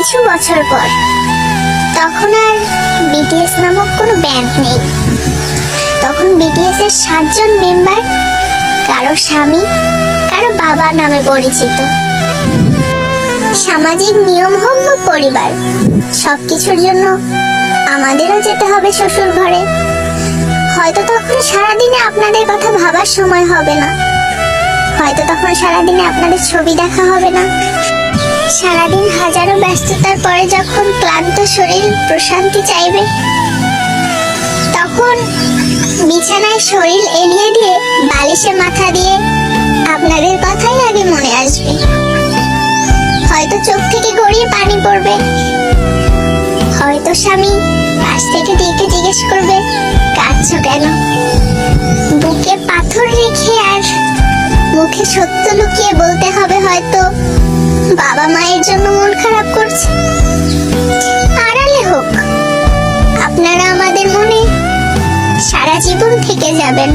কিছু বছর পর। তখন আর বিটিএস নামক কোনো ব্যান্ড নেই। তখন বিটিএস এর 7 জন মেম্বার কারো স্বামী, কারো বাবা নামে পরিচিত। সামাজিক নিয়ম হোক বা পরিবার, সবকিছুর জন্য আমাদেরও যেতে হবে শ্বশুর ঘরে। হয়তো তখন সারাদিনে আপনাদের কথা ভাবার সময় হবে না, হয়তো তখন সারাদিনে আপনাদের ছবি দেখা হবে না। সারাদিন হাজারো ব্যস্ততার পরে যখন ক্লান্ত শরীর প্রশান্তি চাইবে, তখন বিছানায় শরীর এলিয়ে দিয়ে বালিশে মাথা দিয়ে আপনাদের কথাই আগে মনে আসবে। হয়তো চোখ থেকে গড়িয়ে পানি পড়বে, হয়তো স্বামী পাশ থেকে ডেকে জিজ্ঞেস করবে কাঁদছো কেন। বুকে পাথর রেখে আর মুখে সত্য লুকিয়ে বলতে হবে হয়তো বাবা মায়ের জন্য মন খারাপ করছে। আড়ালে হোক, আপনারা আমাদের মনে সারা জীবন থেকে যাবেন।